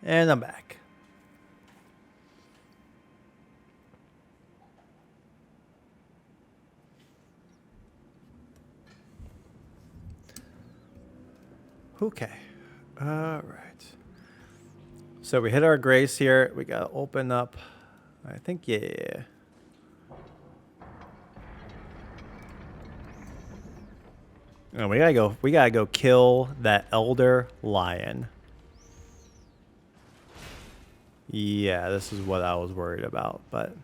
And I'm back. Okay. All right. So we hit our grace here. We gotta open up. I think, yeah. Oh, we gotta go. We gotta go kill that elder lion. Yeah, this is what I was worried about, but.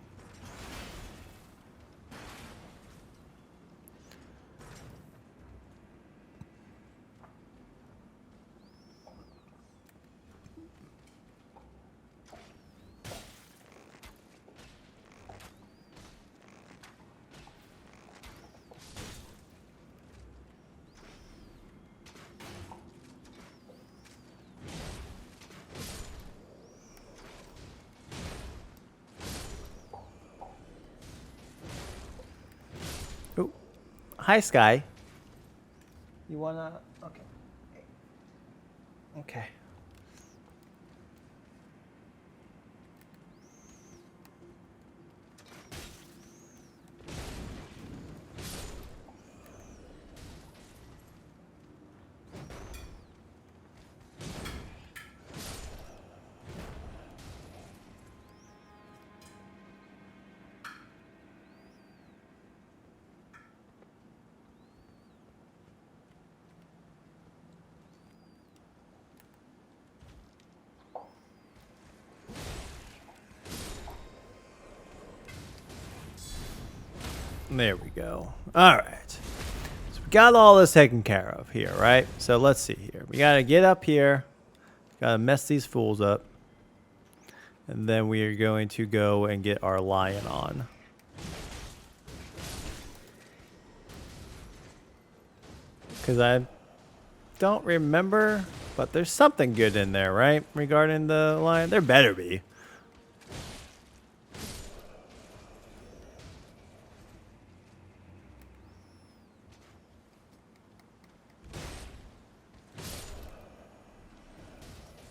Oh, hi, Sky. You wanna? Okay. Okay. There we go. All right. So we got all this taken care of here, right? So let's see here. We gotta get up here. Gotta mess these fools up. And then we are going to go and get our lion on. Because I don't remember, but there's something good in there, right? Regarding the lion. There better be.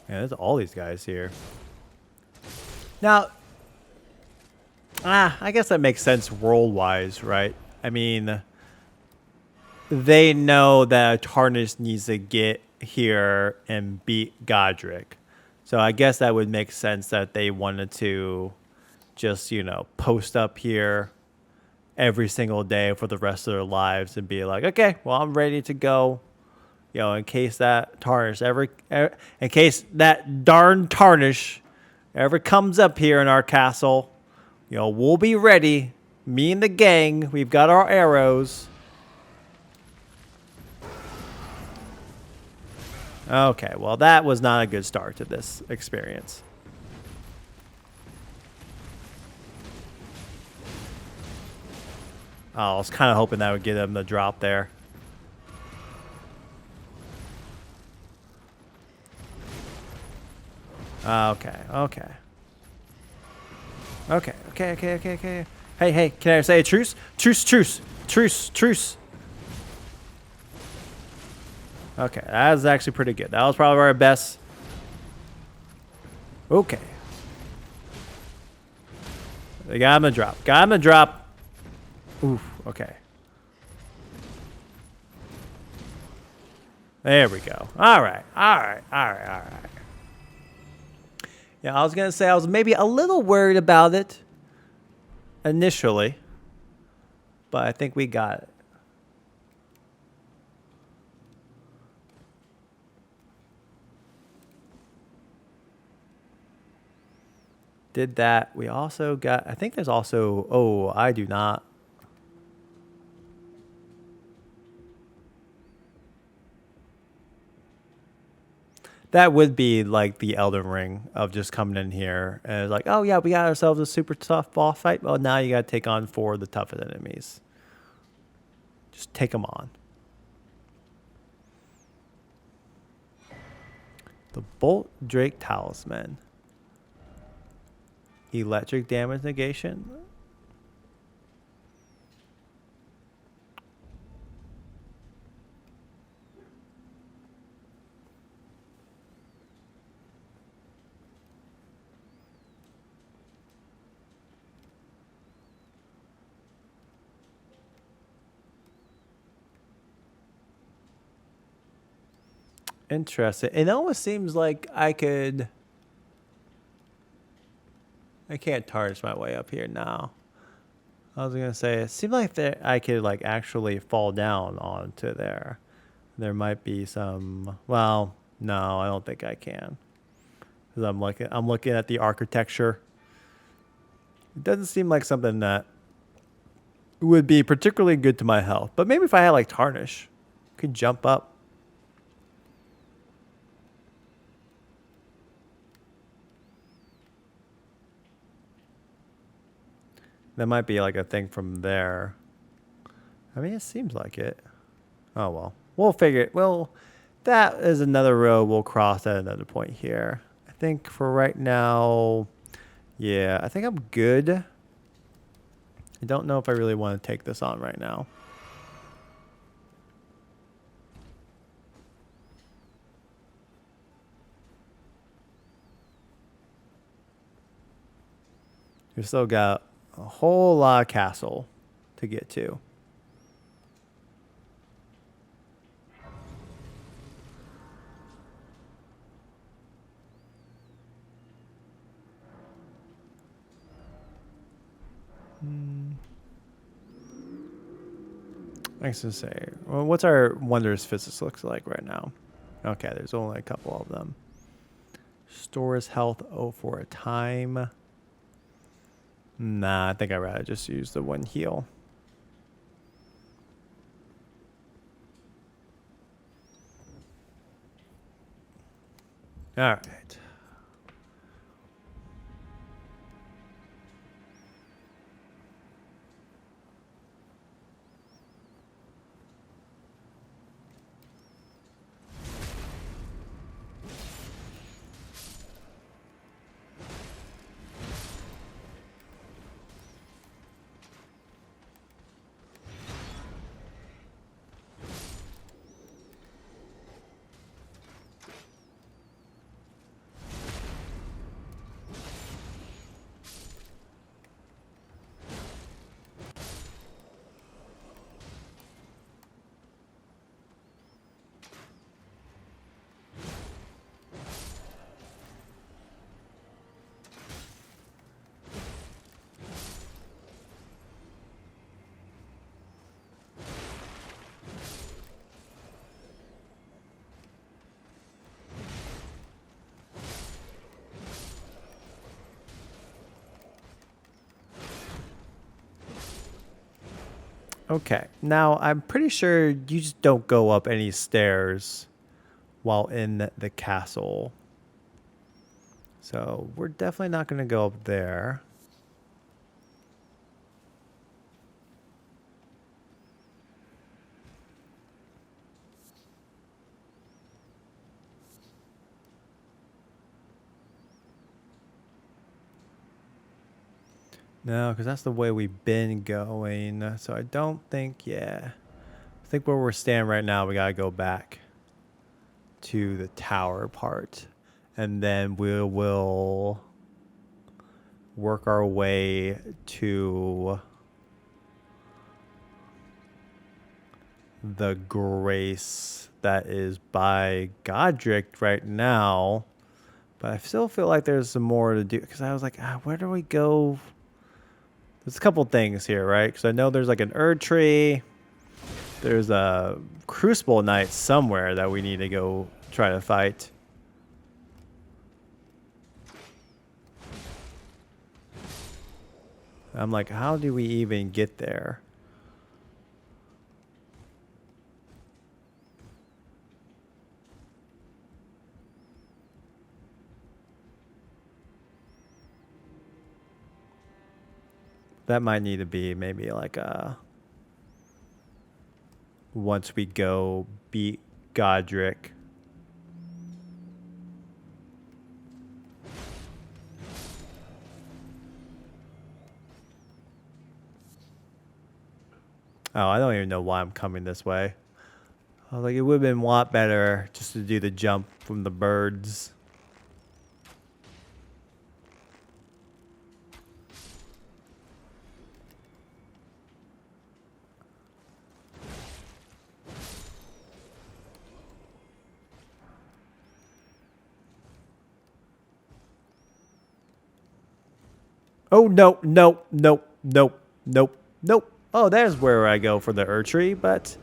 Yeah, there's all these guys here. Now, I guess that makes sense world-wise, right? I mean, they know that Tarnish needs to get here and beat Godrick. So I guess that would make sense that they wanted to just, you know, post up here every single day for the rest of their lives and be like, okay, well, I'm ready to go. You know, in case that Tarnish in case that darn Tarnish ever comes up here in our castle, you know, we'll be ready. Me and the gang, we've got our arrows. Okay, well, that was not a good start to this experience. Oh, I was kind of hoping that would get him the drop there. Okay, okay. Okay. Hey, can I say a truce? Truce. Okay, that was actually pretty good. That was probably our best. Okay. They got him a drop. Oof, okay. There we go. All right. Yeah, I was going to say I was maybe a little worried about it initially, but I think we got it. Did that. We also got, I think there's also, oh, I do not. That would be like the Elden Ring of just coming in here and it's like, oh yeah, we got ourselves a super tough boss fight. Well, now you got to take on 4 of the toughest enemies. Just take them on. The Bolt Drake Talisman. Electric damage negation. Interesting. It almost seems like I could. I can't tarnish my way up here now. I was gonna say it seemed like that I could like actually fall down onto there. There might be some. Well, no, I don't think I can. Because I'm looking at the architecture. It doesn't seem like something that would be particularly good to my health. But maybe if I had like tarnish, I could jump up. That might be like a thing from there. I mean, it seems like it. Oh well, we'll figure it. Well, that is another road we'll cross at another point here. I think for right now, yeah, I think I'm good. I don't know if I really want to take this on right now. We've still got a whole lot of castle to get to. I was gonna say, well, what's our wondrous physics looks like right now? Okay, there's only a couple of them. Stores health for a time. Nah, I think I'd rather just use the one heal. All right. Okay, now I'm pretty sure you just don't go up any stairs while in the castle. So we're definitely not going to go up there. No, because that's the way we've been going. So I don't think, yeah. I think where we're standing right now, we got to go back to the tower part. And then we will work our way to the grace that is by Godrick right now. But I still feel like there's some more to do. Because I was like, where do we go? There's a couple things here, right? Because I know there's like an Erd tree. There's a Crucible Knight somewhere that we need to go try to fight. I'm like, how do we even get there? That might need to be maybe like a... Once we go beat Godrick. Oh, I don't even know why I'm coming this way. I was like, it would have been a lot better just to do the jump from the birds. Oh, no, no, nope, nope, nope, nope. Oh, there's where I go for the tree, but,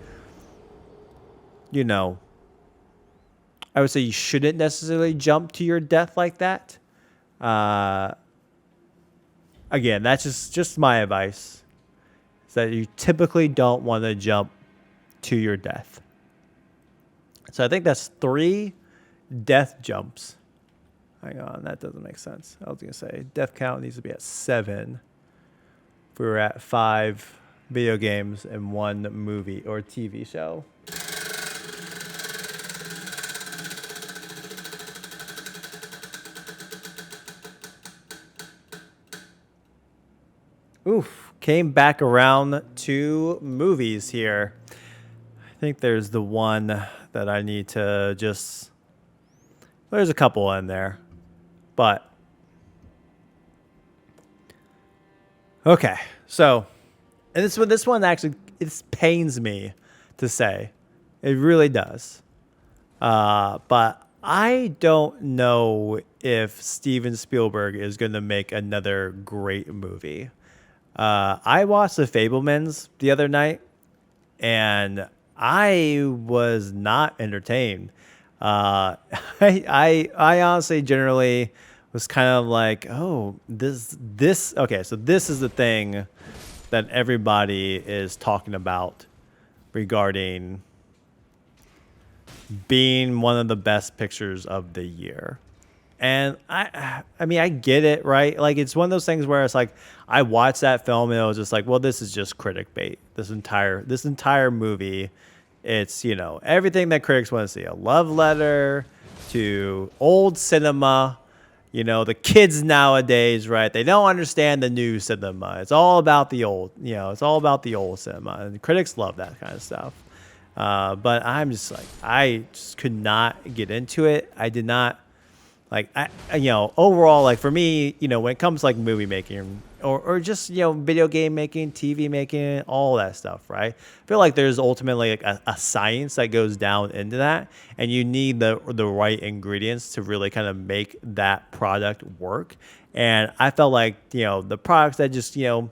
you know, I would say you shouldn't necessarily jump to your death like that. Uh, Again, that's just my advice. Is that you typically don't want to jump to your death. So I think that's 3 death jumps. Hang on, that doesn't make sense. I was going to say death count needs to be at 7. If we were at 5 video games and 1 movie or TV show. Oof, came back around to movies here. I think there's the one that I need to just... There's a couple in there. But... Okay, so... And this one actually, it pains me to say. It really does. But I don't know if Steven Spielberg is going to make another great movie. I watched The Fabelmans the other night, and I was not entertained. I honestly generally was kind of like, oh, this okay, so this is the thing that everybody is talking about regarding being one of the best pictures of the year. And I mean, I get it, right? Like, it's one of those things where it's like, I watched that film and it was just like, well, this is just critic bait. This entire movie, it's, you know, everything that critics want to see. A love letter to old cinema. You know, the kids nowadays, right? They don't understand the new cinema. It's all about the old, you know, it's all about the old cinema. And critics love that kind of stuff. But I'm just like, I just could not get into it. I did not. Like, you know, overall, like for me, you know, when it comes to like movie making or just, you know, video game making, TV making, all that stuff, right? I feel like there's ultimately like a science that goes down into that, and you need the right ingredients to really kind of make that product work. And I felt like, you know, the products that just, you know,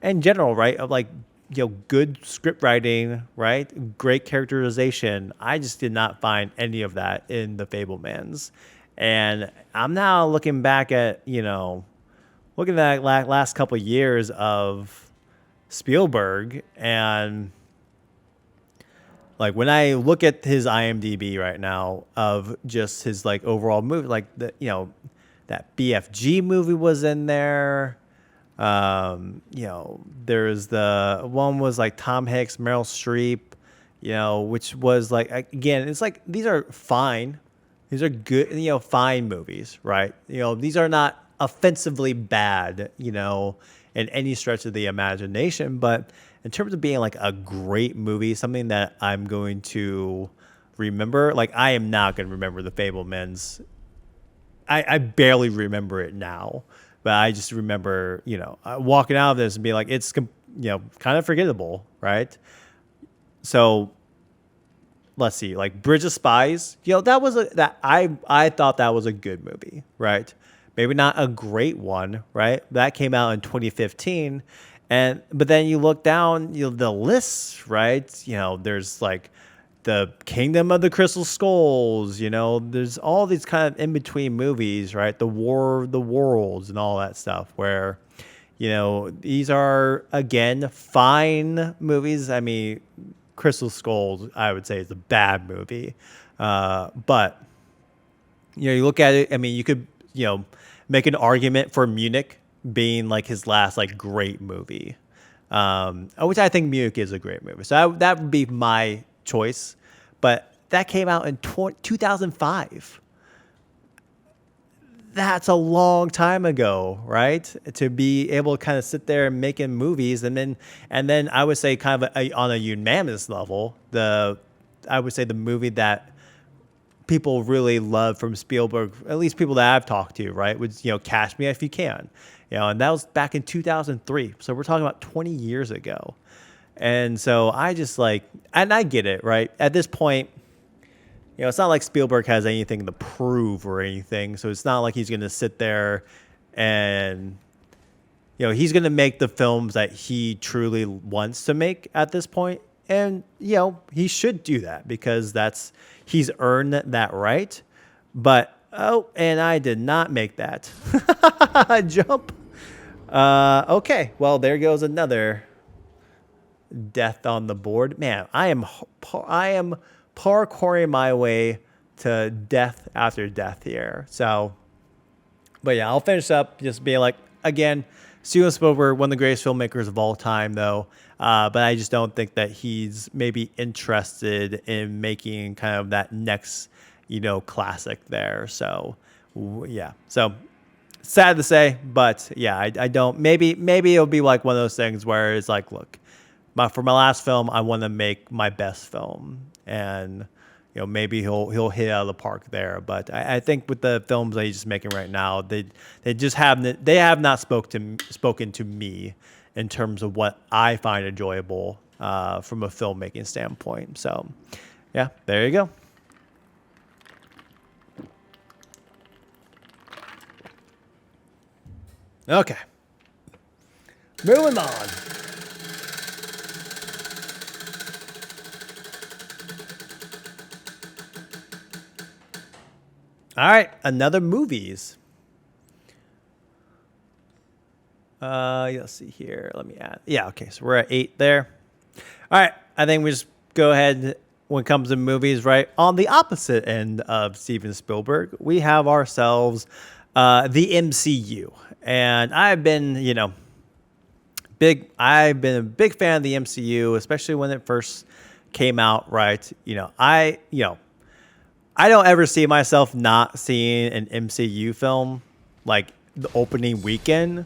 in general, right, of like, you know, good script writing, right, great characterization. I just did not find any of that in The Fabelmans. And I'm now looking back at, you know, looking at last couple of years of Spielberg, and like when I look at his IMDb right now of just his like overall movie, like the, you know, that BFG movie was in there. You know, there's the one was like Tom Hanks, Meryl Streep, you know, which was like, again, it's like, these are fine. These are good, you know, fine movies, right? You know, these are not offensively bad, you know, in any stretch of the imagination. But in terms of being like a great movie, something that I'm going to remember, like I am not going to remember The Fabelmans. I barely remember it now, but I just remember, you know, walking out of this and being like, it's, you know, kind of forgettable, right? So let's see, like Bridge of Spies, you know, that was I thought that was a good movie, right? Maybe not a great one, right? That came out in 2015, but then you look down, you know, the lists, right? You know, there's like the Kingdom of the Crystal Skulls, you know, there's all these kind of in between movies, right? The War of the Worlds and all that stuff, where, you know, these are again fine movies. I mean, Crystal Skulls, I would say, is a bad movie. But, you know, you look at it, I mean, you could, you know, make an argument for Munich being like his last like great movie, which I think Munich is a great movie. So that would be my choice. But that came out in 2005. That's a long time ago, right? To be able to kind of sit there and making movies, and then I would say kind of on a unanimous level, I would say the movie that people really love from Spielberg, at least people that I've talked to, right, was, you know, Catch Me If You Can, you know, and that was back in 2003. So we're talking about 20 years ago, and so I just like, and I get it, right? At this point, you know, it's not like Spielberg has anything to prove or anything, so it's not like he's going to sit there and, he's going to make the films that he truly wants to make at this point. And, he should do that because he's earned that right. But, oh, and I did not make that jump. Okay. Well, there goes another death on the board. Man, I am parkouring my way to death after death here. So, but yeah, I'll finish up just being like, again, Steven Spielberg, one of the greatest filmmakers of all time, though. But I just don't think that he's maybe interested in making kind of that next, classic there. So, yeah. So, sad to say, but yeah, I don't. Maybe it'll be like one of those things where it's like, look, for my last film, I want to make my best film, and maybe he'll hit out of the park there. But I think with the films that he's just making right now, they have not spoken to me in terms of what I find enjoyable from a filmmaking standpoint. So, yeah, there you go. Okay, moving on. All right, another movies. Let's see here. Let me add. Yeah, okay, so we're at 8 there. All right, I think we just go ahead when it comes to movies, right? On the opposite end of Steven Spielberg, we have ourselves the MCU. And I've been a big fan of the MCU, especially when it first came out, right? I don't ever see myself not seeing an MCU film like the opening weekend,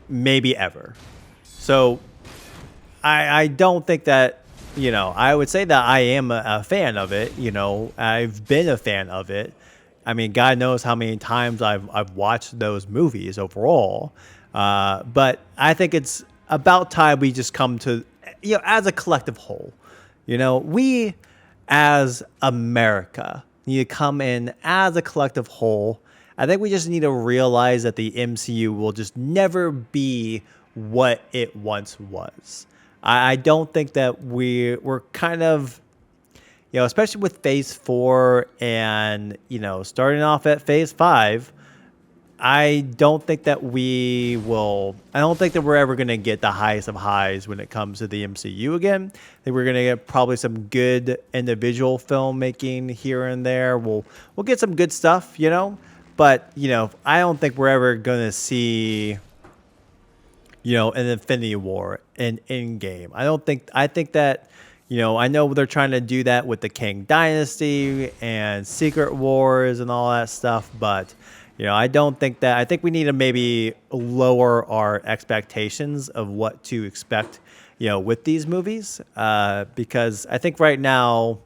maybe ever. So I don't think that, I would say that I am a fan of it. I've been a fan of it. I mean, God knows how many times I've watched those movies overall. But I think it's about time we just come to, as a collective whole, we as America need to come in as a collective whole. I think we just need to realize that the MCU will just never be what it once was. I don't think that we're kind of, especially with Phase 4 and, starting off at Phase 5, I don't think that we're ever going to get the highest of highs when it comes to the MCU again. I think we're going to get probably some good individual filmmaking here and there. We'll get some good stuff, but, I don't think we're ever going to see, an Infinity War, an Endgame. I think that, I know they're trying to do that with the Kang Dynasty and Secret Wars and all that stuff, but I don't think that. I think we need to maybe lower our expectations of what to expect, with these movies, because I think right now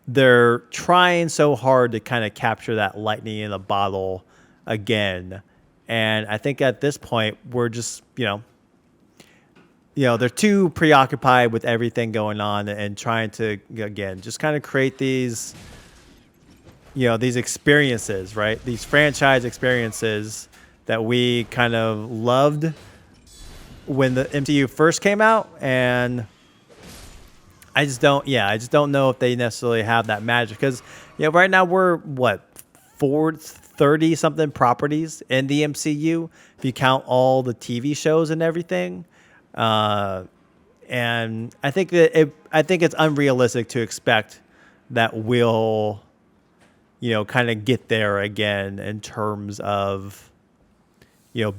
they're trying so hard to kind of capture that lightning in a bottle again, and I think at this point we're just, they're too preoccupied with everything going on and trying to, again, just kind of create these. These experiences, right? These franchise experiences that we kind of loved when the MCU first came out. And I just don't know if they necessarily have that magic. Because, right now we're, 30 something properties in the MCU, if you count all the TV shows and everything. And I think it's unrealistic to expect that we'll, kind of get there again in terms of,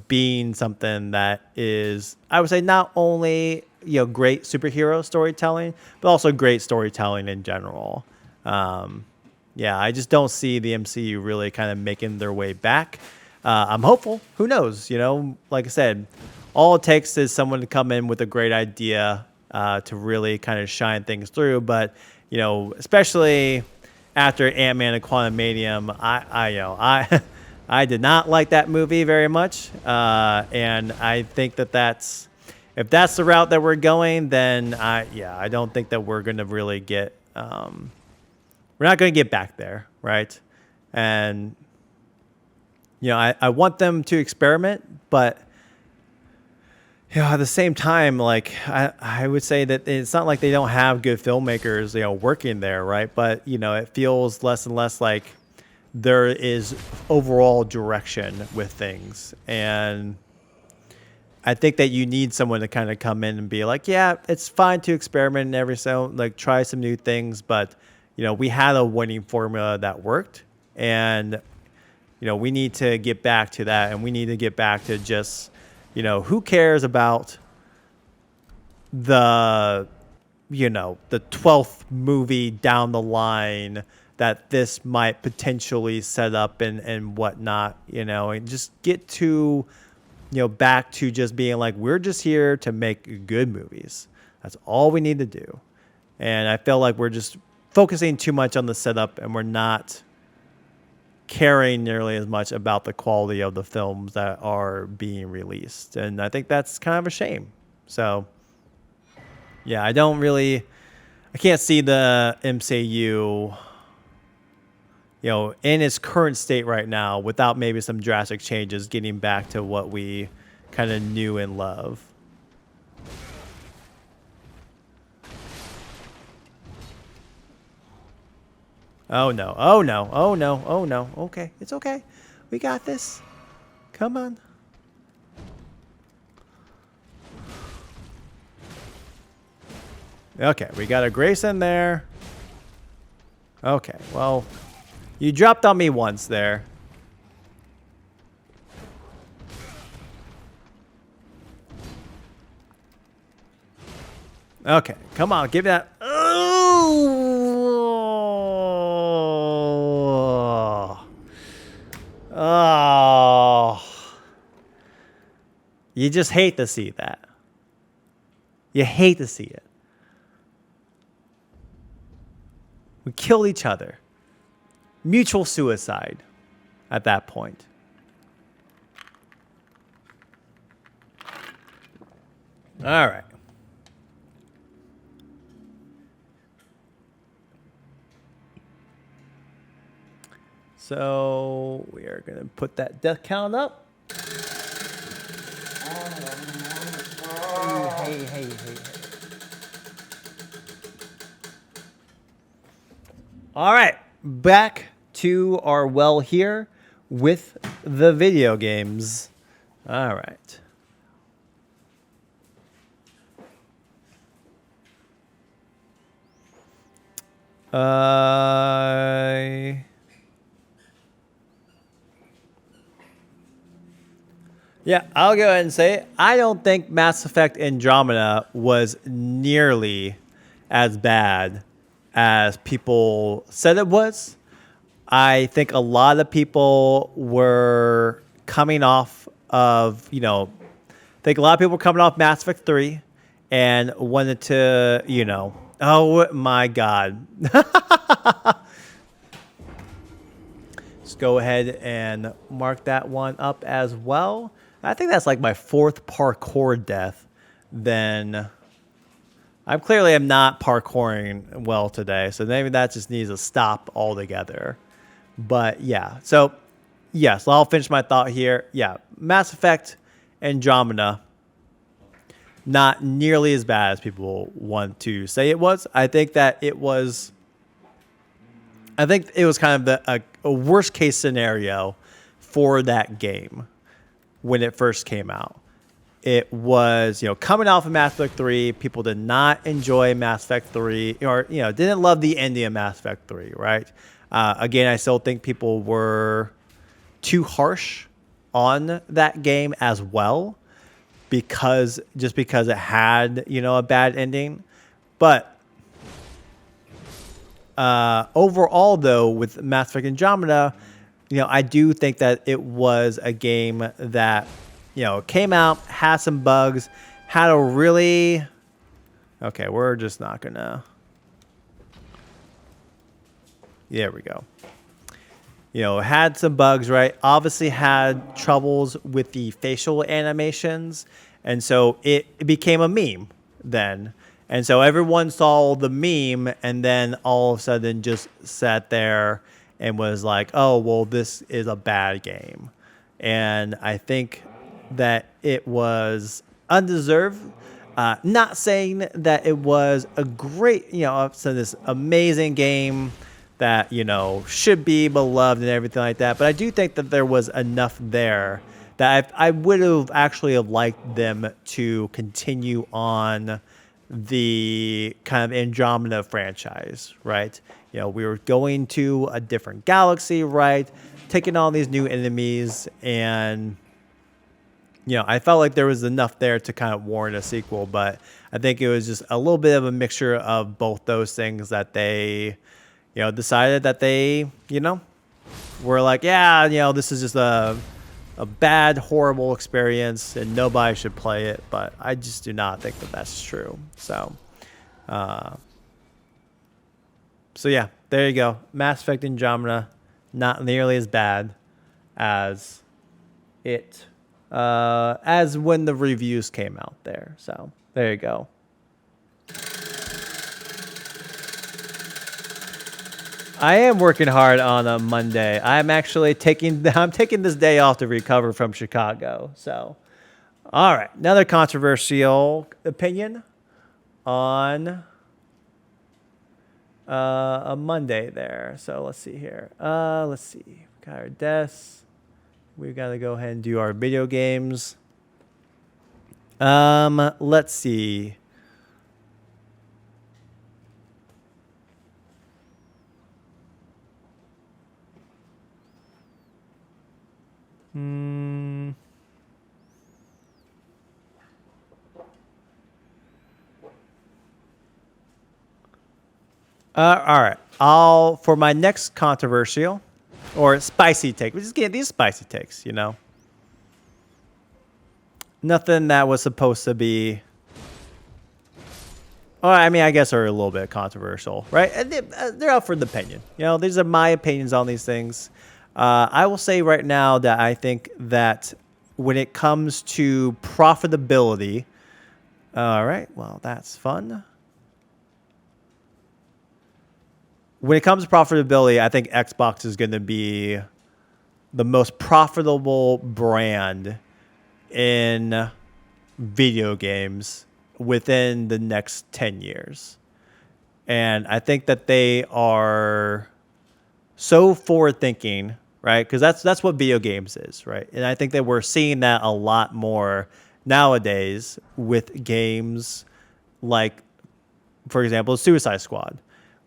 being something that is, I would say, not only, great superhero storytelling, but also great storytelling in general. I just don't see the MCU really kind of making their way back. I'm hopeful. Who knows? Like I said, all it takes is someone to come in with a great idea to really kind of shine things through. But, especially after Ant-Man and Quantumanium, I did not like that movie very much, and I think that if that's the route that we're going, then I don't think that we're going to really get we're not going to get back there, right? And I want them to experiment, but Yeah, at the same time, like I would say that it's not like they don't have good filmmakers, working there, right? But it feels less and less like there is overall direction with things, and I think that you need someone to kind of come in and be like, yeah, it's fine to experiment and every so like try some new things, but we had a winning formula that worked, and we need to get back to that, and we need to get back to just who cares about the the 12th movie down the line that this might potentially set up and whatnot, and just get to back to just being like, we're just here to make good movies. That's all we need to do. And I feel like we're just focusing too much on the setup, and we're not caring nearly as much about the quality of the films that are being released. And I think that's kind of a shame. So, yeah, I can't see the MCU, in its current state right now without maybe some drastic changes getting back to what we kind of knew and love. Oh no, oh no, oh no, oh no. Okay, it's okay. We got this. Come on. Okay, we got a Grace in there. Okay, well, you dropped on me once there. Okay, come on, give me that. Oh. Oh. You just hate to see that. You hate to see it. We killed each other. Mutual suicide at that point. All right. So we are going to put that death count up. Hey. All right, back to our well here with the video games. All right. Yeah, I'll go ahead and say it. I don't think Mass Effect Andromeda was nearly as bad as people said it was. I think a lot of people were coming off of, I think a lot of people were coming off Mass Effect 3 and wanted to, oh my God. Let's go ahead and mark that one up as well. I think that's like my 4th parkour death. Then I clearly am not parkouring well today, so maybe that just needs to stop altogether. But yeah, so yes, I'll finish my thought here. Yeah, Mass Effect Andromeda, not nearly as bad as people want to say it was. I think it was kind of a worst case scenario for that game when it first came out. It was, coming off of Mass Effect 3, people did not enjoy Mass Effect 3, or, didn't love the ending of Mass Effect 3, right? Again, I still think people were too harsh on that game as well, because it had, a bad ending. But overall, though, with Mass Effect Andromeda, I do think that it was a game that, came out, had some bugs, had a really... Okay, we're just not gonna... There we go. Had some bugs, right? Obviously had troubles with the facial animations, and so it became a meme then. And so everyone saw the meme and then all of a sudden just sat there and was like, oh, well, this is a bad game. And I think that it was undeserved. Not saying that it was a great, so this amazing game that, should be beloved and everything like that. But I do think that there was enough there that I would have actually have liked them to continue on the kind of Andromeda franchise, right? We were going to a different galaxy, right? Taking on these new enemies, and I felt like there was enough there to kind of warrant a sequel, but I think it was just a little bit of a mixture of both those things that they, decided that they, were like, yeah, this is just a bad, horrible experience and nobody should play it. But I just do not think that that's true. So yeah, there you go. Mass Effect Andromeda, not nearly as bad as it as when the reviews came out there. So there you go. I am working hard on a Monday. I'm taking this day off to recover from Chicago. So, all right, another controversial opinion on a Monday there. So let's see here. Let's see. We got our desks. We've got to go ahead and do our video games. Let's see. All right. For my next controversial or spicy take, we just get these spicy takes, Nothing that was supposed to be. Oh, I mean, I guess are a little bit controversial, right? And they're out for the opinion. These are my opinions on these things. I will say right now that I think that when it comes to profitability, all right, well, that's fun. When it comes to profitability, I think Xbox is going to be the most profitable brand in video games within the next 10 years. And I think that they are so forward-thinking, right? Because that's what video games is, right? And I think that we're seeing that a lot more nowadays with games like, for example, Suicide Squad,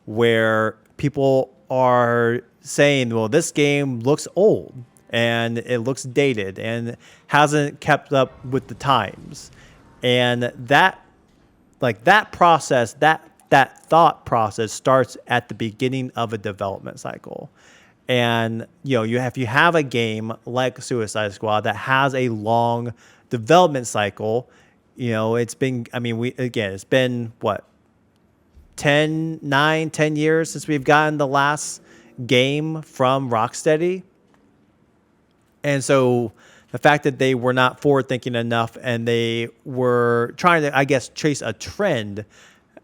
where people are saying, well, this game looks old and it looks dated and hasn't kept up with the times. And that process, that thought process starts at the beginning of a development cycle. And if you have a game like Suicide Squad that has a long development cycle, it's been what, 10 years since we've gotten the last game from Rocksteady. And so the fact that they were not forward thinking enough and they were trying to, I guess, chase a trend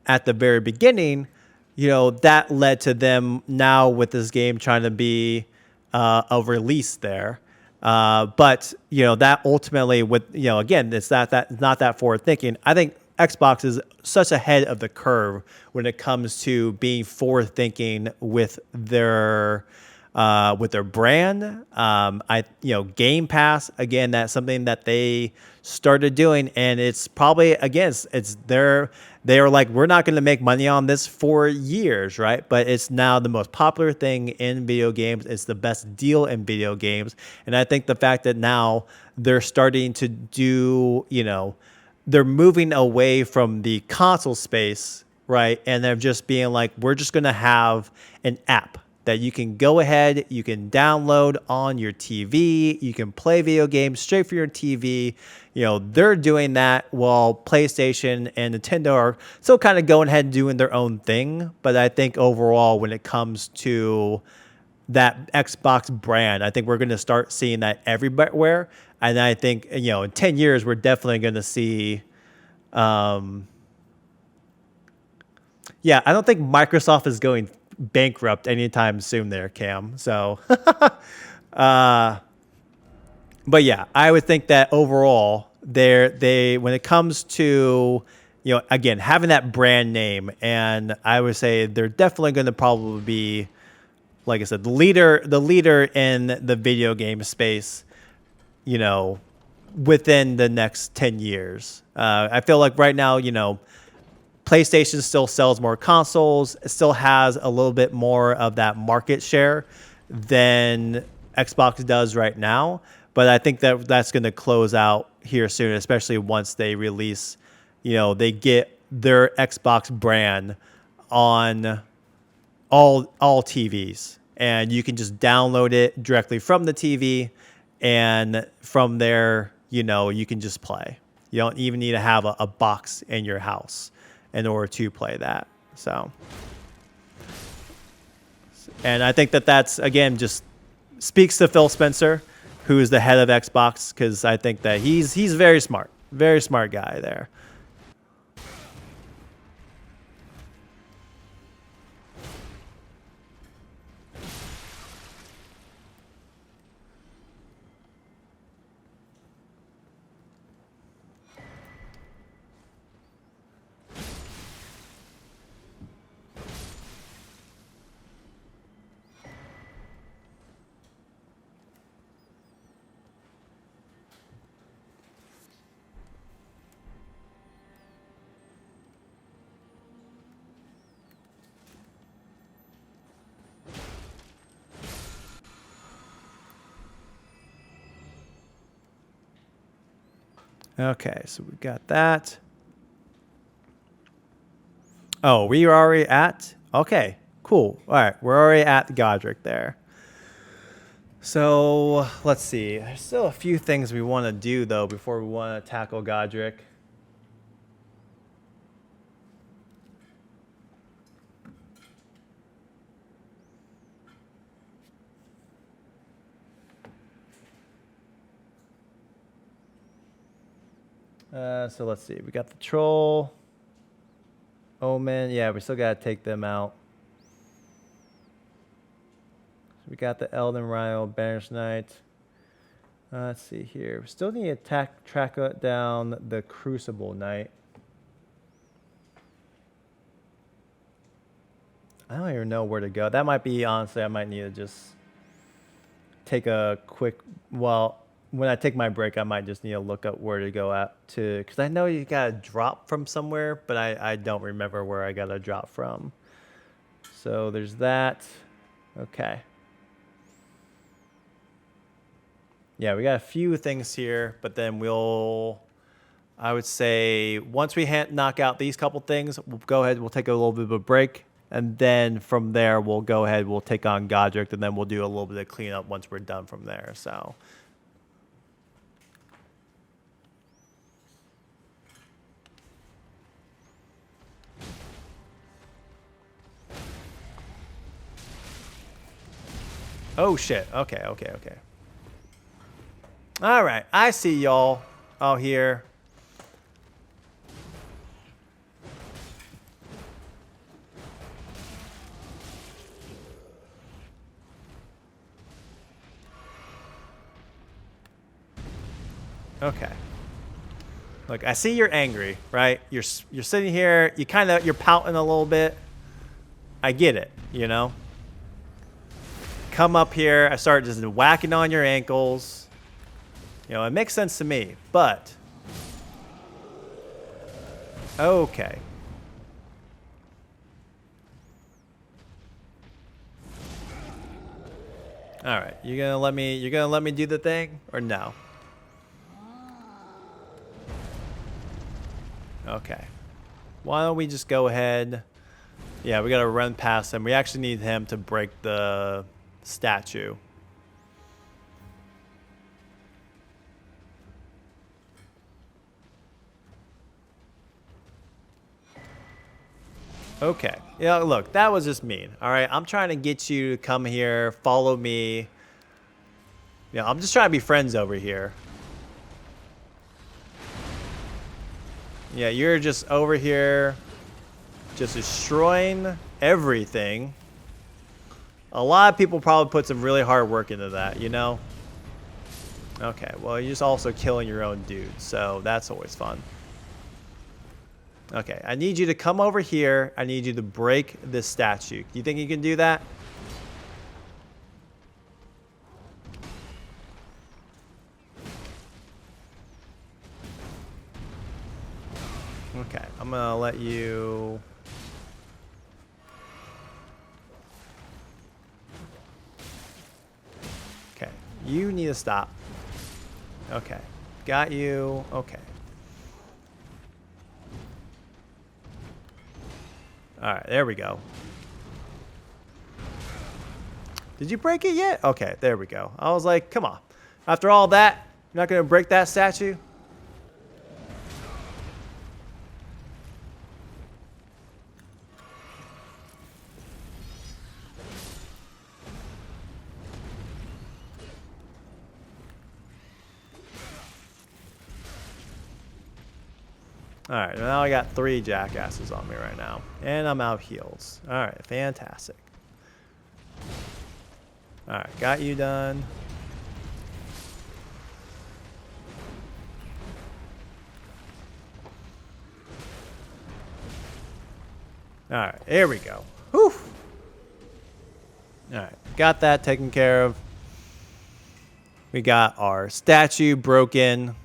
at the very beginning, that led to them now with this game trying to be a release there. But that ultimately again, it's not that forward thinking. I think Xbox is such ahead of the curve when it comes to being forward thinking with their brand. Game Pass, again, that's something that they started doing, and it's probably, again, they are like, we're not going to make money on this for years, right? But it's now the most popular thing in video games. It's the best deal in video games. And I think the fact that now they're starting to do, they're moving away from the console space, right? And they're just being like, we're just going to have an app that you can go ahead, you can download on your TV, you can play video games straight from your TV. They're doing that while PlayStation and Nintendo are still kind of going ahead and doing their own thing. But I think overall, when it comes to that Xbox brand, I think we're going to start seeing that everywhere. And I think, in 10 years, we're definitely going to see, I don't think Microsoft is going bankrupt anytime soon there, Cam. So, but yeah, I would think that overall, they when it comes to, again, having that brand name, and I would say they're definitely going to probably be, like I said, the leader in the video game space, within the next 10 years. I feel like right now, PlayStation still sells more consoles. It still has a little bit more of that market share than Xbox does right now. But I think that that's going to close out here soon, especially once they release, they get their Xbox brand on all TVs. And you can just download it directly from the TV. And from there, you can just play. You don't even need to have a box in your house in order to play that. So, and I think that that's, again, just speaks to Phil Spencer, who is the head of Xbox, because I think that he's very smart guy there. Okay, so we got that. Oh, we are already at? Okay, cool. All right, we're already at Godrick there. So, let's see. There's still a few things we want to do, though, before we want to tackle Godrick. So let's see. We got the troll. Omen. Yeah, we still got to take them out. So we got the Elden Ring, Banished Knight. Let's see here. We still need to track down the Crucible Knight. I don't even know where to go. That might be, honestly, I might need to just take a quick, when I take my break, I might just need to look up where to go at to, because I know you got to drop from somewhere, but I don't remember where I got to drop from. So there's that. Okay. Yeah, we got a few things here, but then I would say, once we knock out these couple things, we'll go ahead, we'll take a little bit of a break. And then from there, we'll go ahead, we'll take on Godrick, and then we'll do a little bit of cleanup once we're done from there. So. Oh, shit. Okay. All right. I see y'all out here. Okay. Look, I see you're angry, right? You're sitting here, you're pouting a little bit. I get it, Come up here, I start just whacking on your ankles. It makes sense to me, but okay. All right, you're gonna let me do the thing or no? Okay. Why don't we just go ahead? Yeah, we gotta run past him. We actually need him to break the statue. Okay. Yeah, look, that was just mean. All right, I'm trying to get you to come here, follow me. I'm just trying to be friends over here. Yeah, you're just over here just destroying everything. A lot of people probably put some really hard work into that, Okay, well, you're just also killing your own dude, so that's always fun. Okay, I need you to come over here. I need you to break this statue. Do you think you can do that? Okay, I'm gonna let you... Okay, you need to stop. Okay, got you. Okay. All right, there we go. Did you break it yet? Okay, there we go. I was like, come on. After all that, you're not gonna break that statue? All right, now I got 3 jackasses on me right now. And I'm out of heals. All right, fantastic. All right, got you done. All right, here we go. Whew. All right, got that taken care of. We got our statue broken.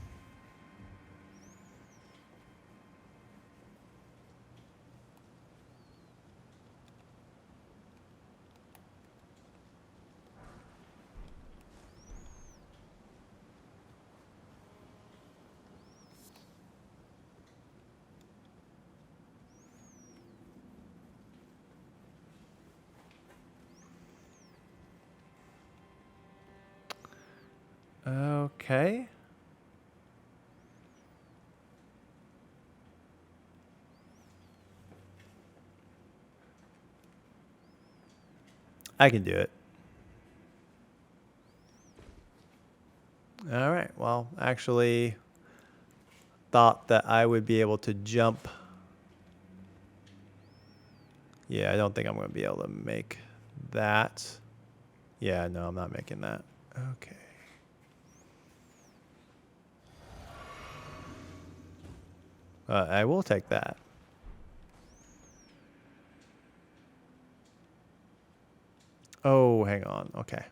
Okay. I can do it. All right. Well, actually thought that I would be able to jump. Yeah, I don't think I'm going to be able to make that. Yeah, no, I'm not making that. Okay. I will take that. Oh, hang on. Okay.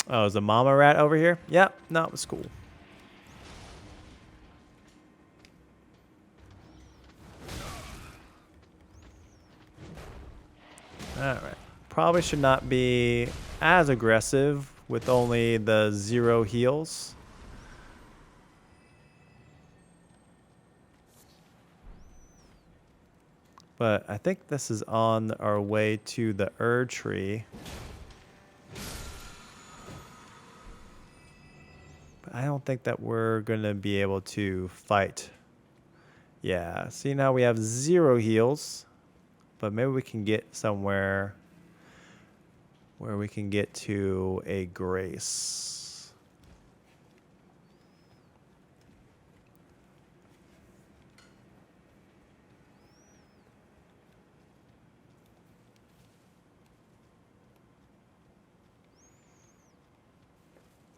Oh, is the mama rat over here? Yep. No, it was cool. All right. Probably should not be as aggressive with only the 0 heals. But I think this is on our way to the tree. But I don't think that we're going to be able to fight. Yeah, see now we have 0 heals. But maybe we can get somewhere where we can get to a grace.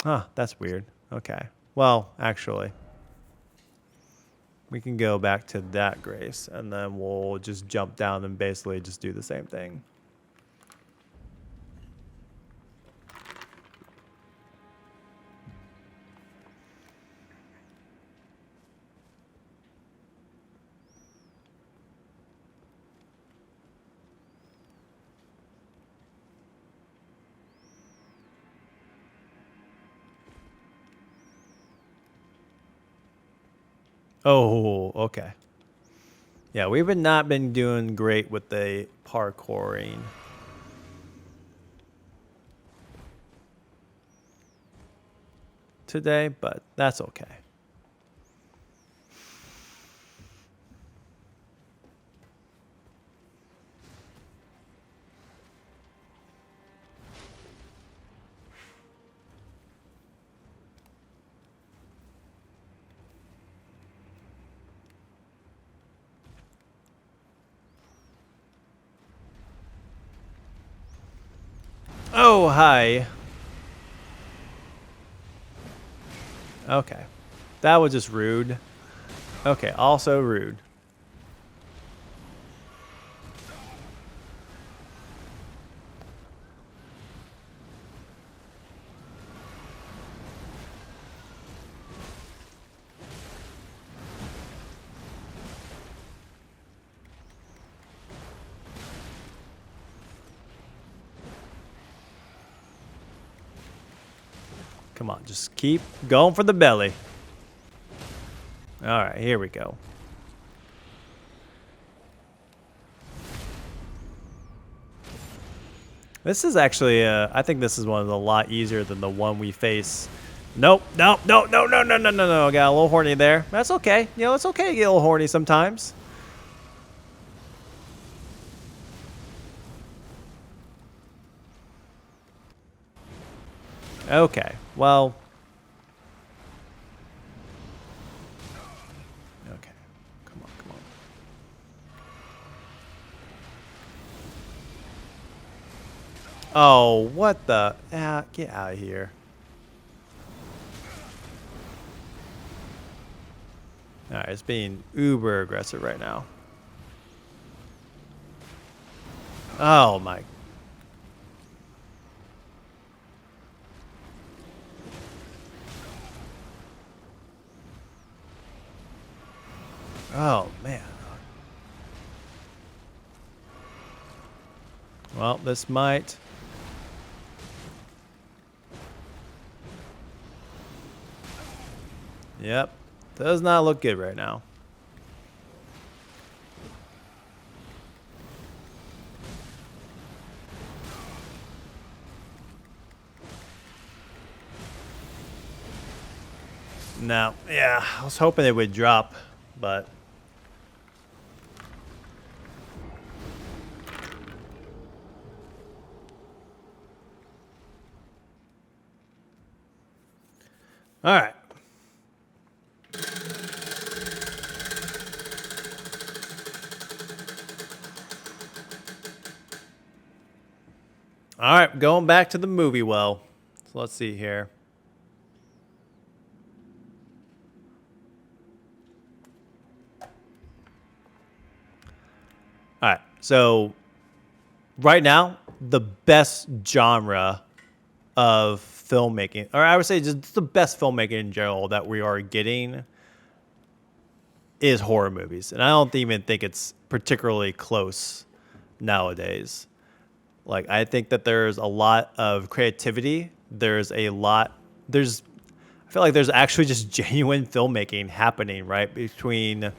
Huh, that's weird. Okay. Well, actually, we can go back to that grace, and then we'll just jump down and basically just do the same thing. Oh, okay. Yeah, we've not been doing great with the parkouring. today, but that's okay. Oh, hi. Okay. That was just rude. Okay, also rude. Come on, just keep going for the belly. All right, here we go. This is actually, I think this is one of the lot easier than the one we face. Nope, nope, no, no, no, no, no, no, no. Got a little horny there. That's okay. You know, it's okay to get a little horny sometimes. Okay, well. Okay, come on, come on. Oh, what the? Ah, get out of here. All right, it's being uber aggressive right now. Oh, my. Oh, man. Well, this might. Yep. Does not look good right now. No. Yeah, I was hoping it would drop, but. All right. All right, going back to the movie well. So let's see here. All right, so right now, the best genre of filmmaking, or I would say just the best filmmaking in general that we are getting is horror movies. And I don't even think it's particularly close nowadays. Like, I think that there's a lot of creativity. I feel like there's actually just genuine filmmaking happening, right? Between,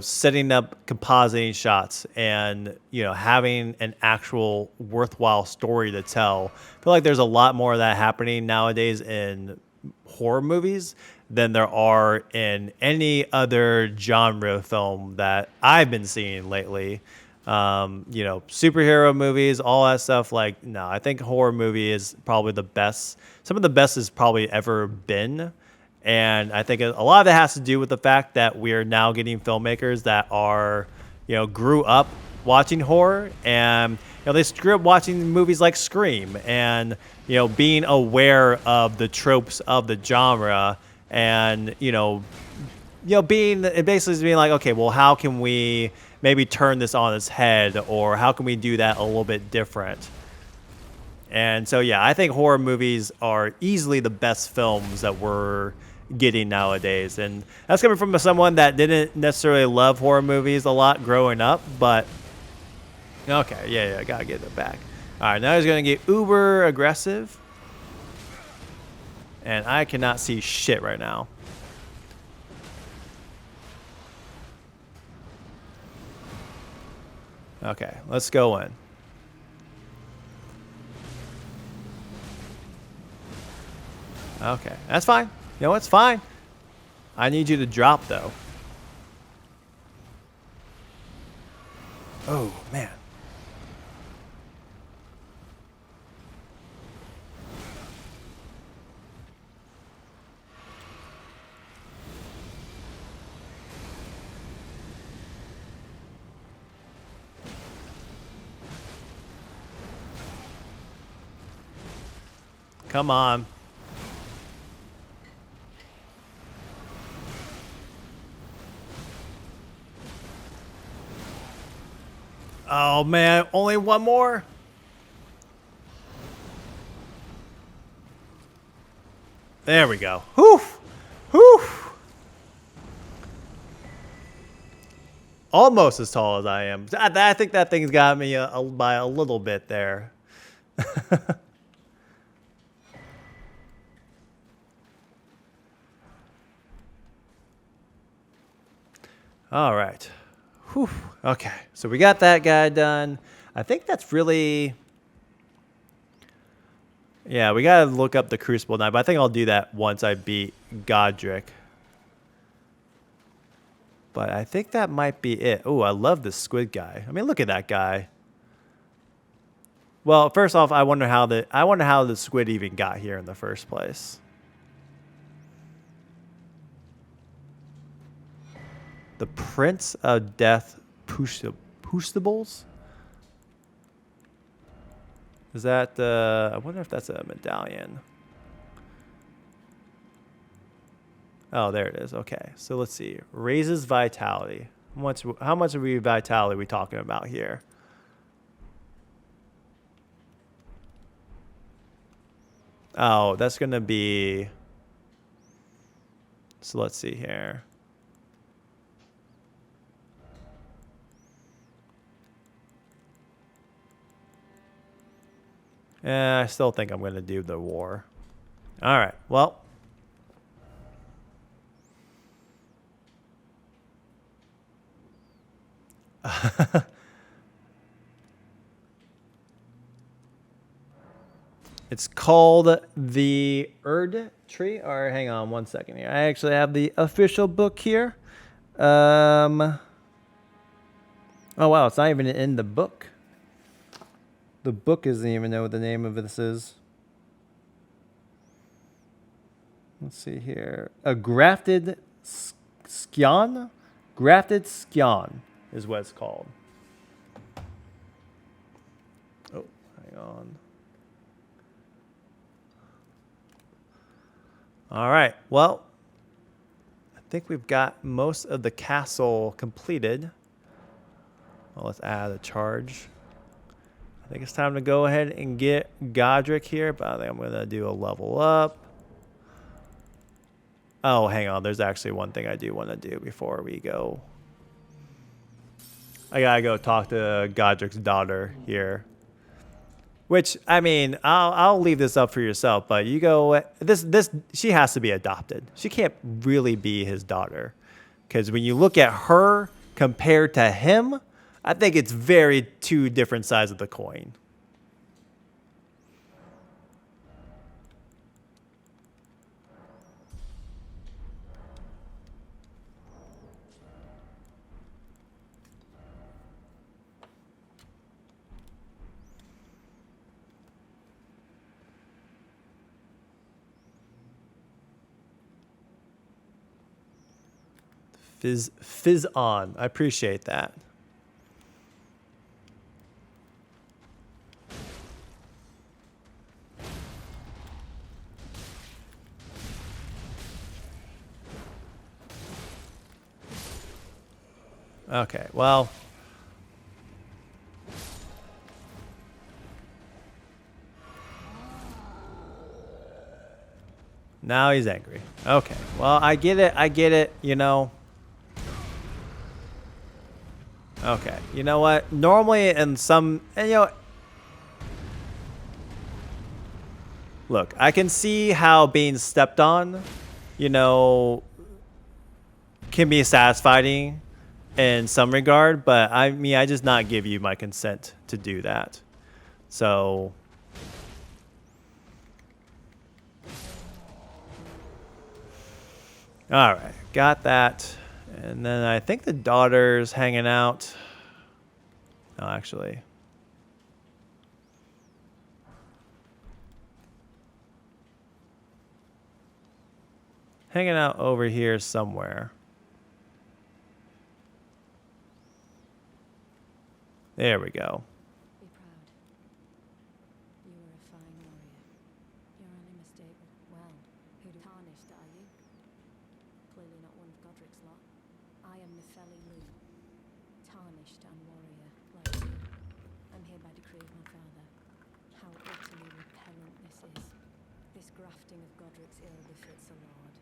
setting up compositing shots and, having an actual worthwhile story to tell. I feel like there's a lot more of that happening nowadays in horror movies than there are in any other genre film that I've been seeing lately. Superhero movies, all that stuff. Like, no, I think horror movie is probably the best. Some of the best has probably ever been. And I think a lot of it has to do with the fact that we're now getting filmmakers that are, grew up watching horror and, they grew up watching movies like Scream and, being aware of the tropes of the genre and, basically being like, okay, well, how can we maybe turn this on its head, or how can we do that a little bit different? And so, yeah, I think horror movies are easily the best films that we're getting nowadays. And that's coming from someone that didn't necessarily love horror movies a lot growing up, but okay, yeah, I gotta get it back. All right, now he's gonna get uber aggressive. And I cannot see shit right now. Okay, let's go in. Okay, that's fine. You know, it's fine. I need you to drop, though. Oh, man. Come on. Oh, man. Only one more? There we go. Whew. Whew. Almost as tall as I am. I think that thing's got me by a little bit there. All right. Whew. Okay, so we got that guy done. I think that's really... Yeah, we got to look up the Crucible Knight, but I think I'll do that once I beat Godrick. But I think that might be it. Oh, I love this squid guy. I mean, look at that guy. Well, first off, I wonder how the squid even got here in the first place. The Prince of Death Pustables? Is that I wonder if that's a medallion. Oh, there it is. Okay, so let's see. Raises vitality. How much of vitality are we talking about here? Oh, that's gonna be. So let's see here. I still think I'm gonna do the war. All right. Well. It's called the Erd Tree. Or hang on one second here. I actually have the official book here. Oh wow, it's not even in the book. The book doesn't even know what the name of this is. Let's see here. A grafted skyon? Grafted skyon is what it's called. Oh, hang on. All right. Well, I think we've got most of the castle completed. Well, let's add a charge. I think it's time to go ahead and get Godrick here, but I think I'm going to do a level up. Oh, hang on. There's actually one thing I do want to do before we go. I got to go talk to Godrick's daughter here. Which, I mean, I'll leave this up for yourself, but you go, she has to be adopted. She can't really be his daughter. Because when you look at her compared to him, I think it's very two different sides of the coin. Fizz on. I appreciate that. Okay, well. Now he's angry. Okay, well, I get it, you know. Okay, you know what? Normally in some, and you know, look, I can see how being stepped on, you know, can be satisfying in some regard, but I mean, I just not give you my consent to do that. So, All right, got that. And then I think the daughter's hanging out. No, actually. Hanging out over here somewhere. There we go. Be proud. You are a fine warrior. You're only mistaken. Well, who tarnished are you? Clearly not one of Godrick's lot. I am Nepheli Lu, tarnished and warrior, like you. I'm here by decree of my father. How utterly repellent this is. This grafting of Godrick's ill befits a lord.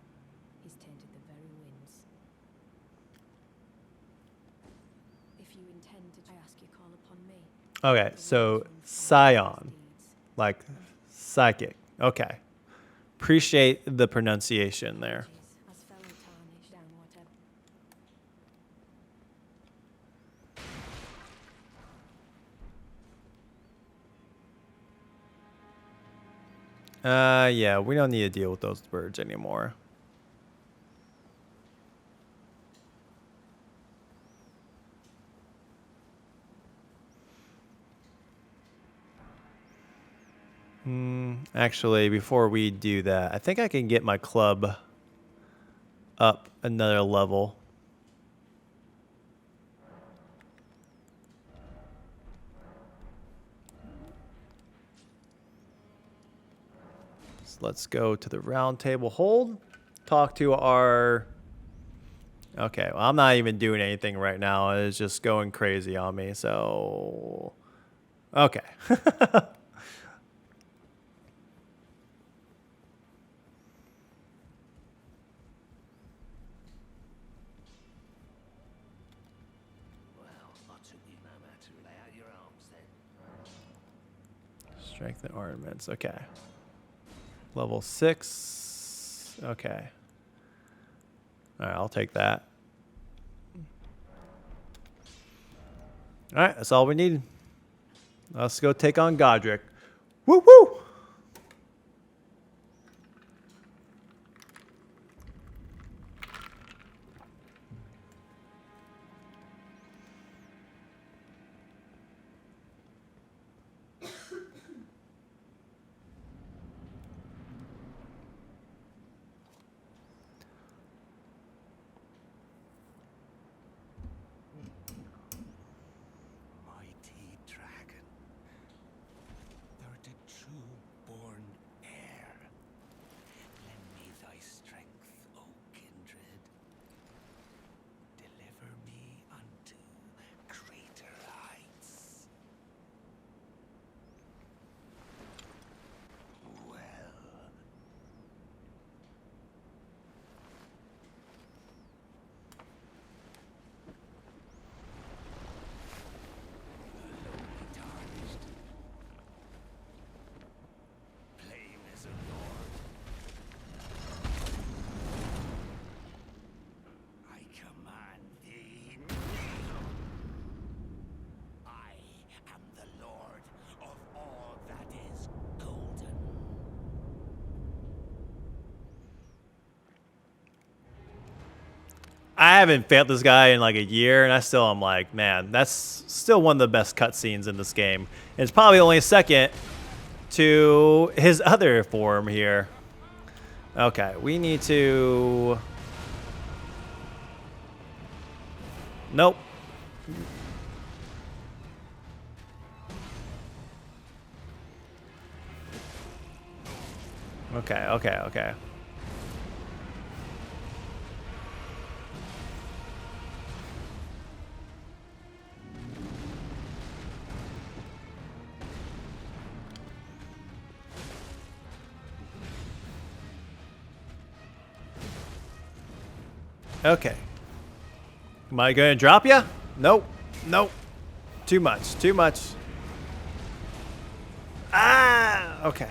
He's tainted the very winds. If you intend to, I ask you call upon me. Okay, so Scion, like psychic. Okay. Appreciate the pronunciation there. As fellow tarnished down whatever. Yeah, we don't need to deal with those birds anymore. Actually, before we do that, I think I can get my club up another level. So let's go to the round table hold. Talk to our... Okay, well, I'm not even doing anything right now. It's just going crazy on me, so... Okay. Strength and ornaments. Okay. Level 6. Okay. All right, I'll take that. All right, that's all we need. Let's go take on Godrick. Woo woo! I haven't failed this guy in like a year, and I still am like, man, that's still one of the best cutscenes in this game. And it's probably only second to his other form here. Okay, we need to... Nope. Okay, okay, okay. Okay. Am I gonna drop you? Nope. Nope. Too much. Too much. Ah! Okay.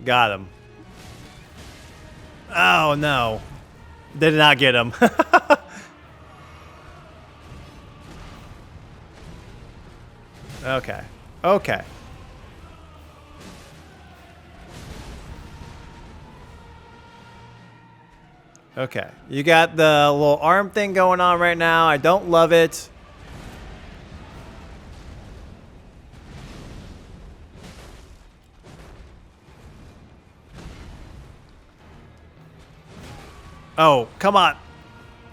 Got him. Oh no. Did not get him. Okay. Okay. Okay. You got the little arm thing going on right now. I don't love it. Oh, come on.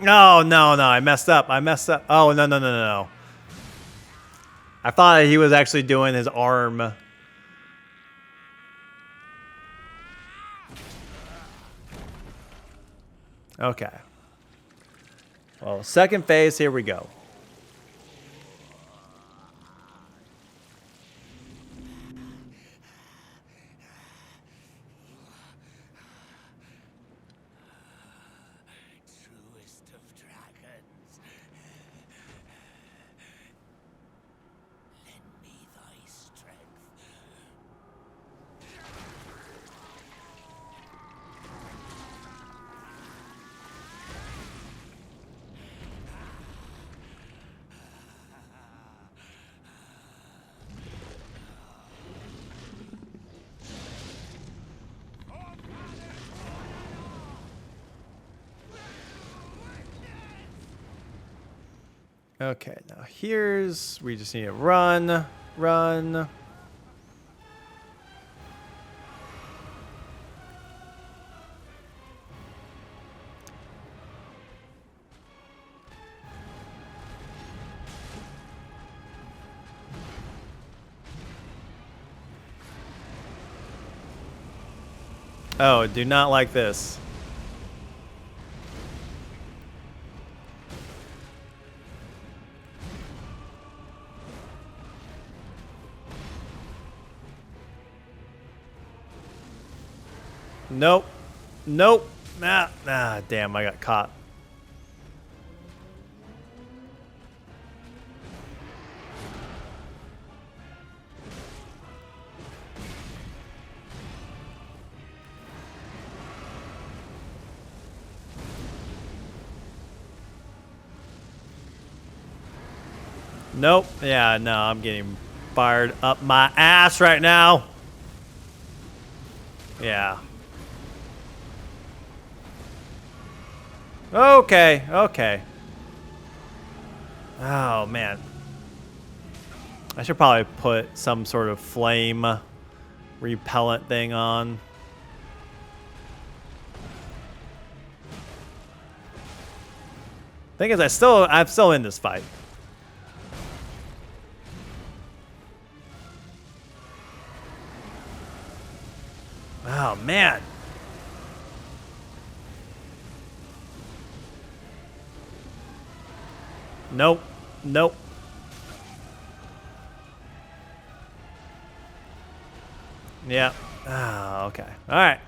No, no, no. I messed up. I messed up. Oh, no, no, no, no, no. I thought he was actually doing his arm. Okay. Well, second phase, here we go. Truest of dragons, lend me thy strength. Okay, now here's... We just need to run. Run. Oh, do not like this. Nope. Nope. Ah, damn, I got caught. Nope. Yeah, no, I'm getting fired up my ass right now. Yeah. Okay, okay. Oh, man. I should probably put some sort of flame repellent thing on. Thing is, I'm still in this fight. Oh, man. Nope. Nope. Yeah. Ah, okay. All right.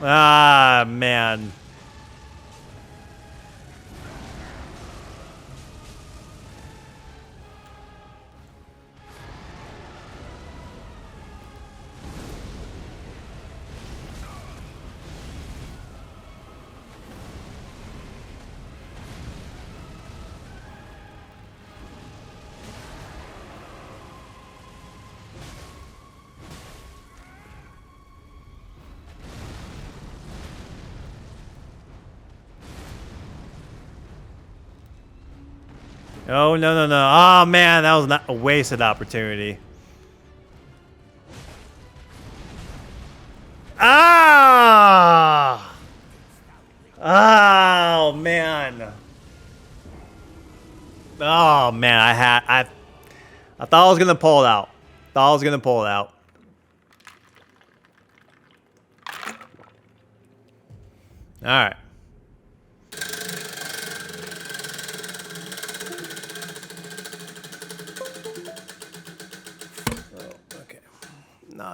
Ah, man. Oh, no, no, no. Oh, man, that was not a wasted opportunity. Ah! Oh, man. Oh, man, I thought I was going to pull it out. Thought I was going to pull it out. All right.